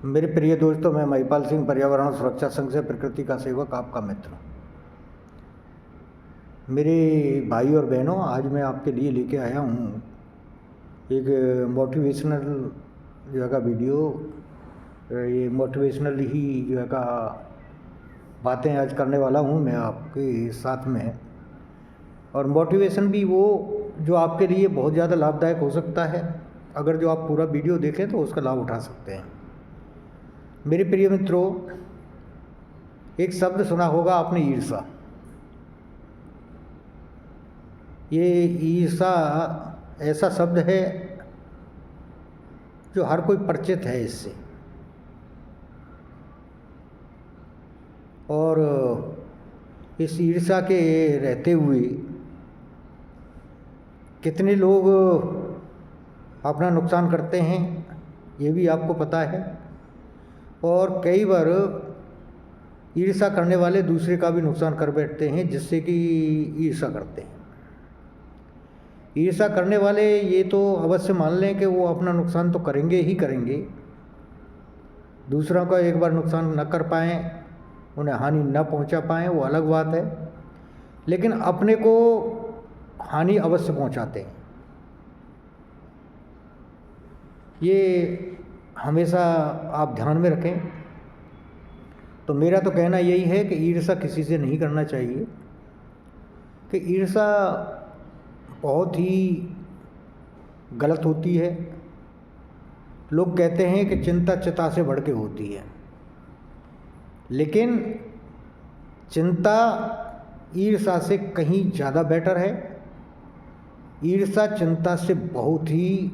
मेरे प्रिय दोस्तों, मैं महिपाल सिंह, पर्यावरण सुरक्षा संघ से प्रकृति का सेवक, आपका मित्र। मेरे भाई और बहनों, आज मैं आपके लिए लेके आया हूँ एक मोटिवेशनल जो है का वीडियो। ये मोटिवेशनल ही जो है का बातें आज करने वाला हूँ मैं आपके साथ में। और मोटिवेशन भी वो जो आपके लिए बहुत ज़्यादा लाभदायक हो सकता है। अगर जो आप पूरा वीडियो देखें तो उसका लाभ उठा सकते हैं। मेरे प्रिय मित्रों, एक शब्द सुना होगा आपने, ईर्ष्या। ये ईर्ष्या ऐसा शब्द है जो हर कोई परिचित है इससे। और इस ईर्ष्या के रहते हुए कितने लोग अपना नुकसान करते हैं, ये भी आपको पता है। और कई बार ईर्ष्या करने वाले दूसरे का भी नुकसान कर बैठते हैं, जिससे कि ईर्ष्या करते हैं। ईर्ष्या करने वाले ये तो अवश्य मान लें कि वो अपना नुकसान तो करेंगे ही करेंगे। दूसरों का एक बार नुकसान न कर पाएँ, उन्हें हानि न पहुंचा पाएँ, वो अलग बात है। लेकिन अपने को हानि अवश्य पहुंचाते हैं। ये हमेशा आप ध्यान में रखें। तो मेरा तो कहना यही है कि ईर्ष्या किसी से नहीं करना चाहिए, कि ईर्ष्या बहुत ही गलत होती है। लोग कहते हैं कि चिंता चिता से बढ़ के होती है, लेकिन चिंता ईर्ष्या से कहीं ज़्यादा बेटर है। ईर्ष्या चिंता से बहुत ही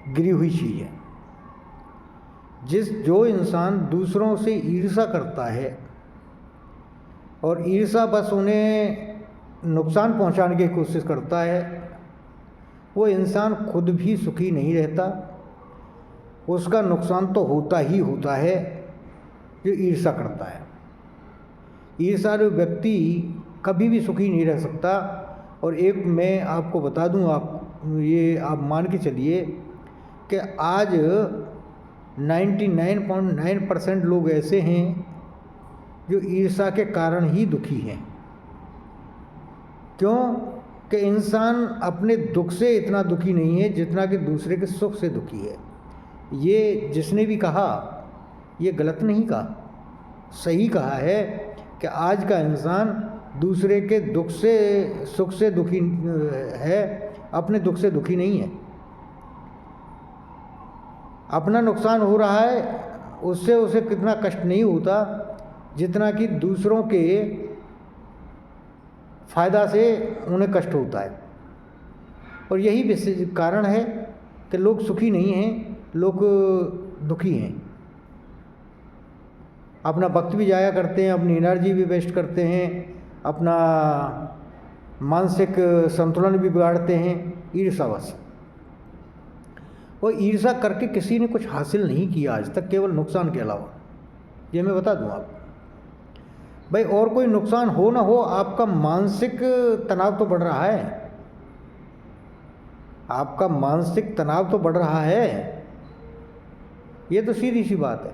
गिरी हुई चीज़ है। जो इंसान दूसरों से ईर्ष्या करता है और ईर्ष्या बस उन्हें नुकसान पहुंचाने की कोशिश करता है, वो इंसान खुद भी सुखी नहीं रहता। उसका नुकसान तो होता ही होता है जो ईर्ष्या करता है। ईर्ष्यालु व्यक्ति कभी भी सुखी नहीं रह सकता। और एक मैं आपको बता दूं, आप मान के चलिए कि आज 99.9% लोग ऐसे हैं जो ईर्ष्या के कारण ही दुखी हैं। क्यों? कि इंसान अपने दुख से इतना दुखी नहीं है जितना कि दूसरे के सुख से दुखी है। ये जिसने भी कहा, ये गलत नहीं कहा, सही कहा है कि आज का इंसान दूसरे के दुख से सुख से दुखी है, अपने दुख से दुखी नहीं है। अपना नुकसान हो रहा है, उससे उसे कितना कष्ट नहीं होता जितना कि दूसरों के फायदा से उन्हें कष्ट होता है। और यही विशेष कारण है कि लोग सुखी नहीं हैं, लोग दुखी हैं। अपना वक्त भी जाया करते हैं, अपनी एनर्जी भी वेस्ट करते हैं, अपना मानसिक संतुलन भी बिगाड़ते हैं ईर्ष्यावश। और ईर्ष्या करके किसी ने कुछ हासिल नहीं किया आज तक, केवल नुकसान के अलावा। ये मैं बता दूं आपको भाई, और कोई नुकसान हो ना हो, आपका मानसिक तनाव तो बढ़ रहा है। आपका मानसिक तनाव तो बढ़ रहा है, ये तो सीधी सी बात है।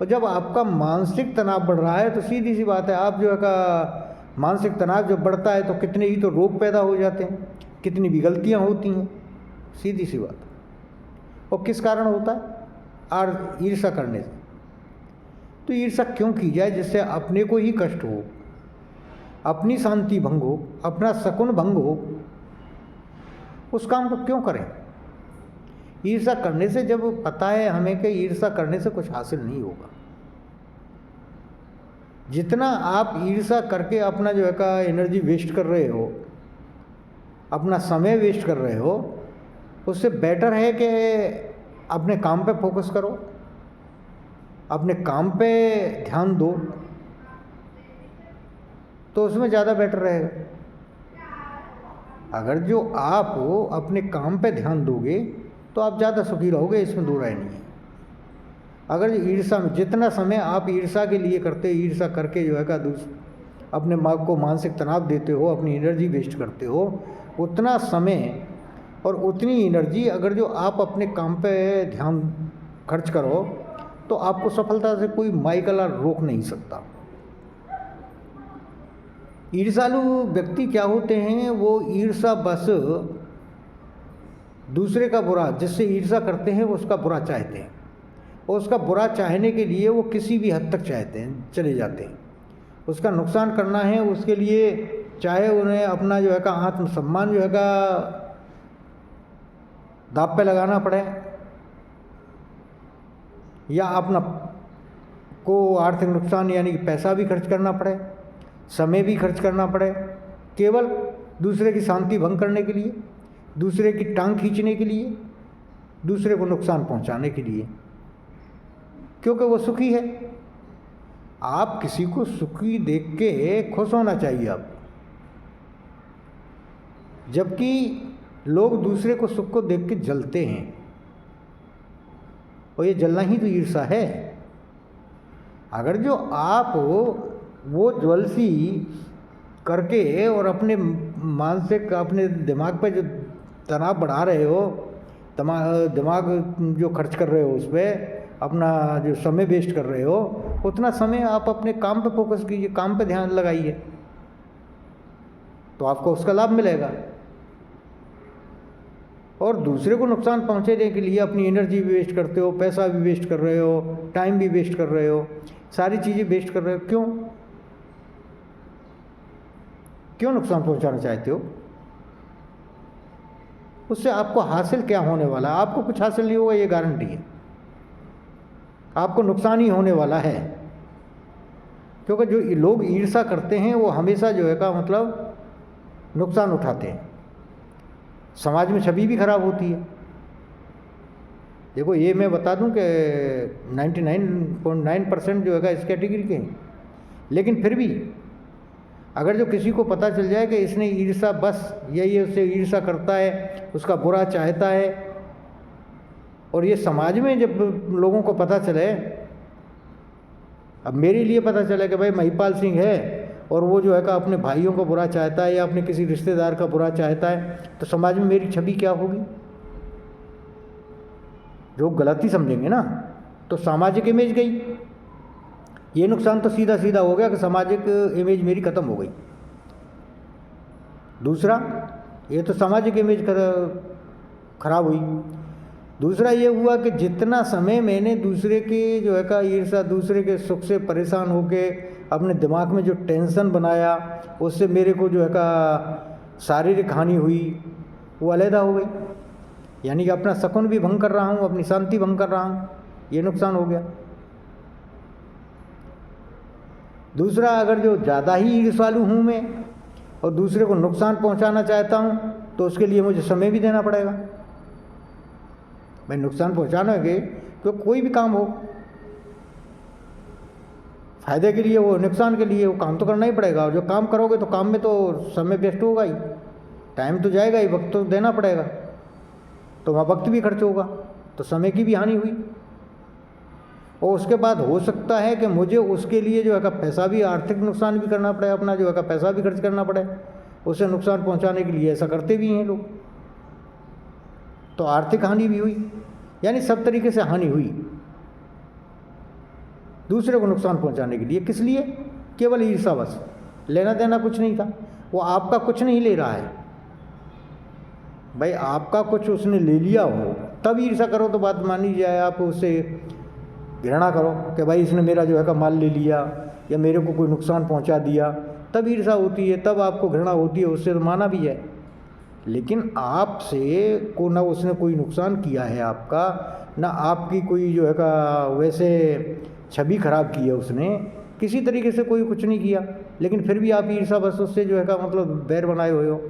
और जब आपका मानसिक तनाव बढ़ रहा है तो सीधी सी बात है, आप जो है का मानसिक तनाव जब बढ़ता है तो कितने ही तो रोग पैदा हो जाते हैं, कितनी भी गलतियाँ होती हैं, सीधी सी बात है। और किस कारण होता है? ईर्ष्या करने से। तो ईर्ष्या क्यों की जाए? जिससे अपने को ही कष्ट हो, अपनी शांति भंग हो, अपना शकुन भंग हो, उस काम को क्यों करें? ईर्ष्या करने से, जब पता है हमें कि ईर्ष्या करने से कुछ हासिल नहीं होगा, जितना आप ईर्ष्या करके अपना जो है का एनर्जी वेस्ट कर रहे हो, अपना समय वेस्ट कर रहे हो, उससे बेटर है कि अपने काम पे फोकस करो, अपने काम पे ध्यान दो, तो उसमें ज़्यादा बेटर रहेगा। अगर जो आप अपने काम पे ध्यान दोगे तो आप ज़्यादा सुखी रहोगे, इसमें दो राय नहीं है। अगर ईर्ष्या में जितना समय आप ईर्ष्या के लिए करते, ईर्ष्या करके जो है का अपने माँ को मानसिक तनाव देते हो, अपनी एनर्जी वेस्ट करते हो, उतना समय और उतनी एनर्जी अगर जो आप अपने काम पे ध्यान खर्च करो तो आपको सफलता से कोई माइकला रोक नहीं सकता। ईर्ष्यालु व्यक्ति क्या होते हैं, वो ईर्ष्या बस दूसरे का बुरा, जिससे ईर्ष्या करते हैं वो उसका बुरा चाहते हैं, और उसका बुरा चाहने के लिए वो किसी भी हद तक चाहते हैं, चले जाते हैं। उसका नुकसान करना है उसके लिए, चाहे उन्हें अपना जो है का आत्मसम्मान जो है का दांव पे लगाना पड़े, या अपना को आर्थिक नुकसान यानी कि पैसा भी खर्च करना पड़े, समय भी खर्च करना पड़े, केवल दूसरे की शांति भंग करने के लिए, दूसरे की टांग खींचने के लिए, दूसरे को नुकसान पहुंचाने के लिए, क्योंकि वो सुखी है। आप किसी को सुखी देख के खुश होना चाहिए आपको, जबकि लोग दूसरे को सुख को देख के जलते हैं, और ये जलना ही तो ईर्ष्या है। अगर जो आप वो ज्वलसी करके और अपने मानसिक, अपने दिमाग पे जो तनाव बढ़ा रहे हो, दिमाग जो खर्च कर रहे हो, उस पर अपना जो समय वेस्ट कर रहे हो, उतना समय आप अपने काम पे फोकस कीजिए, काम पे ध्यान लगाइए, तो आपको उसका लाभ मिलेगा। और दूसरे को नुकसान पहुंचाने के लिए अपनी एनर्जी भी वेस्ट करते हो, पैसा भी वेस्ट कर रहे हो, टाइम भी वेस्ट कर रहे हो, सारी चीज़ें वेस्ट कर रहे हो। क्यों नुकसान पहुंचाना चाहते हो? उससे आपको हासिल क्या होने वाला है? आपको कुछ हासिल नहीं होगा, ये गारंटी है। आपको नुकसान ही होने वाला है, क्योंकि जो लोग ईर्ष्या करते हैं वो हमेशा जो है का मतलब नुकसान उठाते हैं, समाज में छवि भी खराब होती है। देखो, ये मैं बता दूं कि 99.9% जो है इस कैटेगरी के हैं, लेकिन फिर भी अगर जो किसी को पता चल जाए कि इसने ईर्ष्या बस यही उससे ईर्ष्या करता है, उसका बुरा चाहता है, और ये समाज में जब लोगों को पता चले, अब मेरे लिए पता चला कि भाई महिपाल सिंह है और वो जो है का अपने भाइयों को बुरा चाहता है या अपने किसी रिश्तेदार का बुरा चाहता है, तो समाज में मेरी छवि क्या होगी? जो गलती समझेंगे ना, तो सामाजिक इमेज गई। ये नुकसान तो सीधा सीधा हो गया कि सामाजिक इमेज मेरी खत्म हो गई। दूसरा, ये तो सामाजिक इमेज खराब हुई। दूसरा ये हुआ कि जितना समय मैंने दूसरे के जो है का ईर्ष्या, दूसरे के सुख से परेशान होके अपने दिमाग में जो टेंशन बनाया, उससे मेरे को जो है का शारीरिक हानि हुई, वो अलहदा हो गई। यानी कि अपना सुकून भी भंग कर रहा हूँ, अपनी शांति भंग कर रहा हूँ, ये नुकसान हो गया। दूसरा, अगर जो ज़्यादा ही ईर्ष्यालु हूँ मैं और दूसरे को नुकसान पहुँचाना चाहता हूँ, तो उसके लिए मुझे समय भी देना पड़ेगा। भाई नुकसान पहुँचाना है तो कोई भी काम हो, फायदे के लिए हो, नुकसान के लिए, वो काम तो करना ही पड़ेगा। और जो काम करोगे तो काम में तो समय वेस्ट होगा ही, टाइम तो जाएगा ही, वक्त तो देना पड़ेगा, तो वहाँ वक्त भी खर्च होगा, तो समय की भी हानि हुई। और उसके बाद हो सकता है कि मुझे उसके लिए जो है का पैसा भी, आर्थिक नुकसान भी करना पड़े, अपना जो है का पैसा भी खर्च करना पड़े उसे नुकसान पहुंचाने के लिए। ऐसा करते भी हैं लोग, तो आर्थिक हानि भी हुई, यानी सब तरीके से हानि हुई दूसरे को नुकसान पहुंचाने के लिए। किस लिए? केवल ईर्ष्यावश, लेना देना कुछ नहीं था, वो आपका कुछ नहीं ले रहा है। भाई आपका कुछ उसने ले लिया हो तब ईर्ष्या करो तो बात मानी जाए, आप उससे घृणा करो कि भाई इसने मेरा जो है का माल ले लिया या मेरे को कोई नुकसान पहुंचा दिया, तब ईर्ष्या होती है, तब आपको घृणा होती है, उससे तो माना भी है। लेकिन आपसे को ना उसने कोई नुकसान किया है आपका, ना आपकी कोई जो है का वैसे छवि खराब की है उसने, किसी तरीके से कोई कुछ नहीं किया, लेकिन फिर भी आप ईर्ष्या बस उससे जो है का मतलब बैर बनाए हुए हो,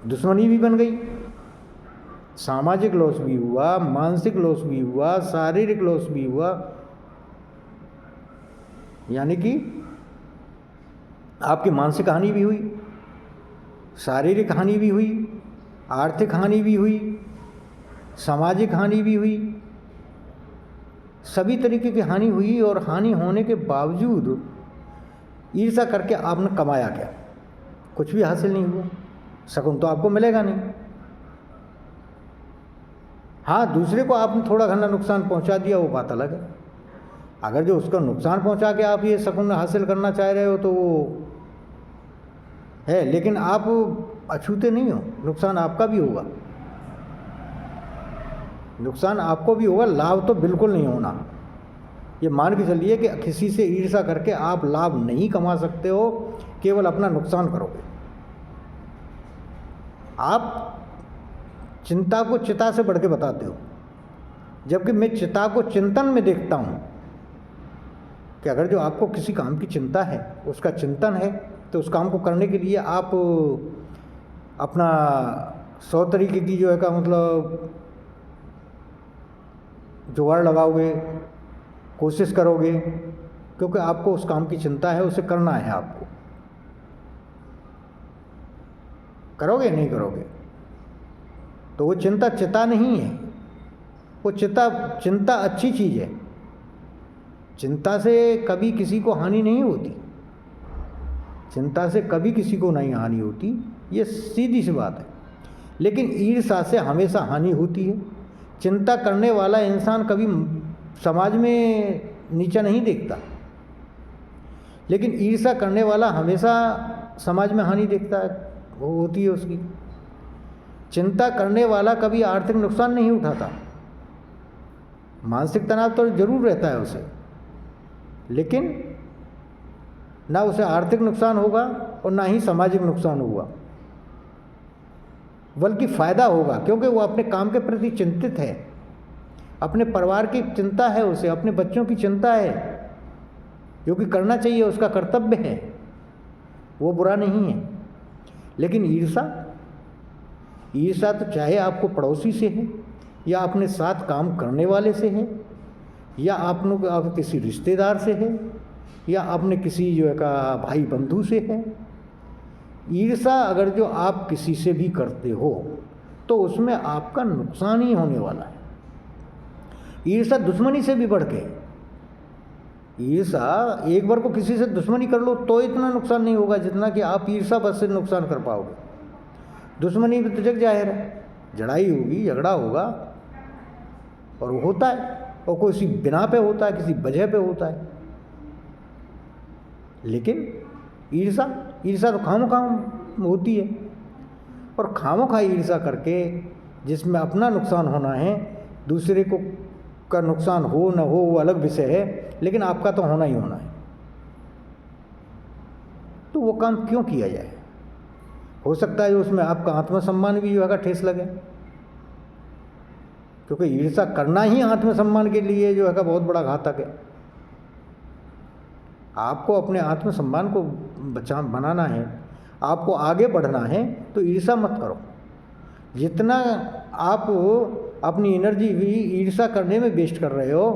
दुश्मनी भी बन गई। सामाजिक लॉस भी हुआ, मानसिक लॉस भी हुआ, शारीरिक लॉस भी हुआ, यानी कि आपकी मानसिक हानि भी हुई, शारीरिक हानि भी हुई, आर्थिक हानि भी हुई, सामाजिक हानि भी हुई, सभी तरीके की हानि हुई। और हानि होने के बावजूद ईर्ष्या करके आपने कमाया क्या? कुछ भी हासिल नहीं हुआ, सुकून तो आपको मिलेगा नहीं। हाँ, दूसरे को आपने थोड़ा घना नुकसान पहुंचा दिया, वो बात अलग है। अगर जो उसका नुकसान पहुंचा के आप ये सुकून हासिल करना चाह रहे हो तो वो है, लेकिन आप अछूते नहीं हो, नुकसान आपका भी होगा, नुकसान आपको भी होगा, लाभ तो बिल्कुल नहीं होना। ये मान के चलिए कि किसी से ईर्ष्या करके आप लाभ नहीं कमा सकते हो, केवल अपना नुकसान करोगे। आप चिंता को चिता से बढ़ के बताते हो, जबकि मैं चिता को चिंतन में देखता हूँ कि अगर जो आपको किसी काम की चिंता है, उसका चिंतन है, तो उस काम को करने के लिए आप अपना 100 तरीके की जो है का मतलब जुगाड़ लगाओगे, कोशिश करोगे, क्योंकि आपको उस काम की चिंता है, उसे करना है आपको। करोगे नहीं करोगे तो वो चिंता चिता नहीं है, वो चिंता अच्छी चीज़ है। चिंता से कभी किसी को हानि नहीं होती, चिंता से कभी किसी को नहीं हानि होती, ये सीधी सी बात है। लेकिन ईर्ष्या से हमेशा हानि होती है। चिंता करने वाला इंसान कभी समाज में नीचा नहीं देखता, लेकिन ईर्ष्या करने वाला हमेशा समाज में हानि देखता है, वो होती है उसकी। चिंता करने वाला कभी आर्थिक नुकसान नहीं उठाता, मानसिक तनाव तो जरूर रहता है उसे, लेकिन ना उसे आर्थिक नुकसान होगा और ना ही सामाजिक नुकसान होगा, बल्कि फ़ायदा होगा, क्योंकि वो अपने काम के प्रति चिंतित है, अपने परिवार की चिंता है उसे, अपने बच्चों की चिंता है, जो कि करना चाहिए, उसका कर्तव्य है, वो बुरा नहीं है। लेकिन ईर्ष्या तो चाहे आपको पड़ोसी से है, या अपने साथ काम करने वाले से है, या आप किसी रिश्तेदार से है, या अपने किसी जो है का भाई बंधु से है। ईर्ष्या अगर जो आप किसी से भी करते हो तो उसमें आपका नुकसान ही होने वाला है। ईर्ष्या दुश्मनी से भी बढ़ के, ईर्ष्या एक बार को किसी से दुश्मनी कर लो तो इतना नुकसान नहीं होगा जितना कि आप ईर्ष्या बस से नुकसान कर पाओगे। दुश्मनी भी तो जग जाहिर है, लड़ाई होगी, झगड़ा होगा, और वो होता है, और किसी बिना पे होता है, किसी वजह पे होता है। लेकिन ईर्ष्या तो खामोखा होती है, और खामोखा ईर्ष्या करके जिसमें अपना नुकसान होना है, दूसरे को का नुकसान हो न हो वो अलग विषय है, लेकिन आपका तो होना ही होना है। तो वो काम क्यों किया जाए? हो सकता है उसमें आपका आत्मसम्मान भी जो है ठेस लगे, क्योंकि ईर्ष्या करना ही आत्मसम्मान के लिए जो है बहुत बड़ा घातक है। आपको अपने आत्मसम्मान को बनाना है, आपको आगे बढ़ना है, तो ईर्ष्या मत करो। जितना आप अपनी एनर्जी भी ईर्ष्या करने में वेस्ट कर रहे हो,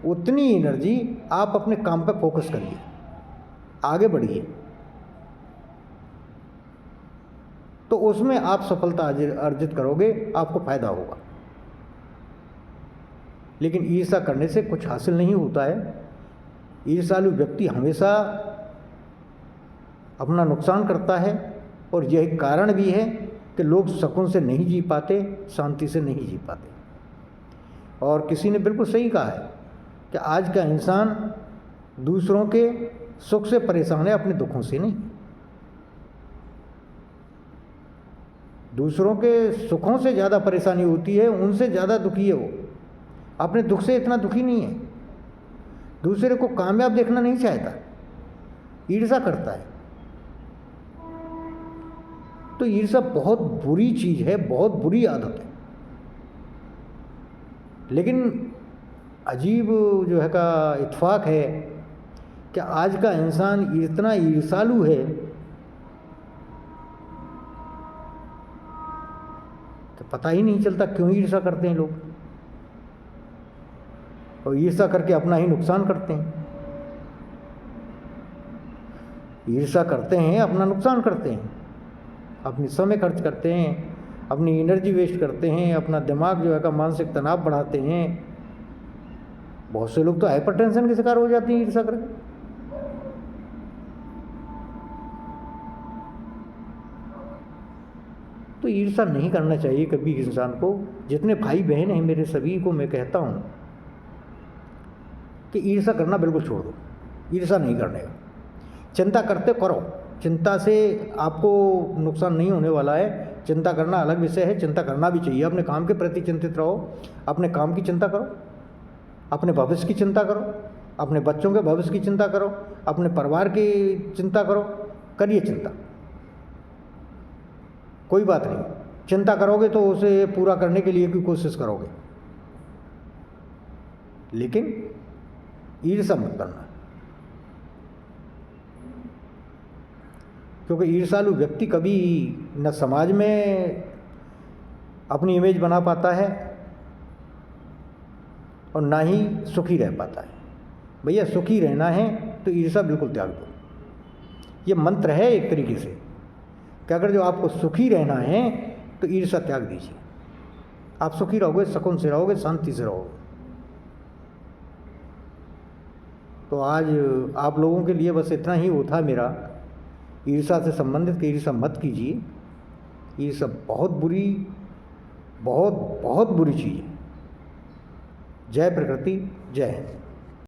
उतनी एनर्जी आप अपने काम पर फोकस करिए, आगे बढ़िए, तो उसमें आप सफलता अर्जित करोगे, आपको फायदा होगा। लेकिन ईर्ष्या करने से कुछ हासिल नहीं होता है। ईर्ष्यालु व्यक्ति हमेशा अपना नुकसान करता है, और यही कारण भी है कि लोग सुकून से नहीं जी पाते, शांति से नहीं जी पाते। और किसी ने बिल्कुल सही कहा है कि आज का इंसान दूसरों के सुख से परेशान है, अपने दुखों से नहीं। दूसरों के सुखों से ज़्यादा परेशानी होती है, उनसे ज़्यादा दुखी है वो, अपने दुख से इतना दुखी नहीं है। दूसरे को कामयाब देखना नहीं चाहता, ईर्ष्या करता है। तो ईर्ष्या बहुत बुरी चीज़ है, बहुत बुरी आदत है। लेकिन अजीब जो है का इत्फाक है कि आज का इंसान इतना ईर्ष्यालु है कि पता ही नहीं चलता क्यों ईर्ष्या करते हैं लोग, और ईर्ष्या करके अपना ही नुकसान करते हैं। ईर्ष्या करते हैं, अपना नुकसान करते हैं, अपनी समय खर्च करते हैं, अपनी एनर्जी वेस्ट करते हैं, अपना दिमाग जो है का मानसिक तनाव बढ़ाते हैं। बहुत से लोग तो हाइपरटेंशन के शिकार हो जाते हैं ईर्ष्या करके। तो तो ईर्ष्या नहीं करना चाहिए कभी इंसान को। जितने भाई बहन हैं मेरे सभी को मैं कहता हूँ कि ईर्ष्या करना बिल्कुल छोड़ दो, ईर्ष्या नहीं करने का। चिंता करते करो, चिंता से आपको नुकसान नहीं होने वाला है। चिंता करना अलग विषय है, चिंता करना भी चाहिए। अपने काम के प्रति चिंतित रहो, अपने काम की चिंता करो, अपने भविष्य की चिंता करो, अपने बच्चों के भविष्य की चिंता करो, अपने परिवार की चिंता करो, करिए चिंता, कोई बात नहीं। चिंता करोगे तो उसे पूरा करने के लिए की कोशिश करोगे, लेकिन ईर्ष्या मत करना, क्योंकि ईर्ष्यालु व्यक्ति कभी न समाज में अपनी इमेज बना पाता है और ना ही सुखी रह पाता है। भैया सुखी रहना है तो ईर्ष्या बिल्कुल त्याग दो। ये मंत्र है एक तरीके से कि अगर जो आपको सुखी रहना है तो ईर्ष्या त्याग दीजिए। आप सुखी रहोगे, सुकून से रहोगे, शांति से रहोगे। तो आज आप लोगों के लिए बस इतना ही वो था मेरा, ईर्ष्या से संबंधित कि ईर्ष्या मत कीजिए। ईर्ष्या बहुत बुरी, बहुत बहुत बुरी चीज़ है। जय प्रकृति, जय हिंद।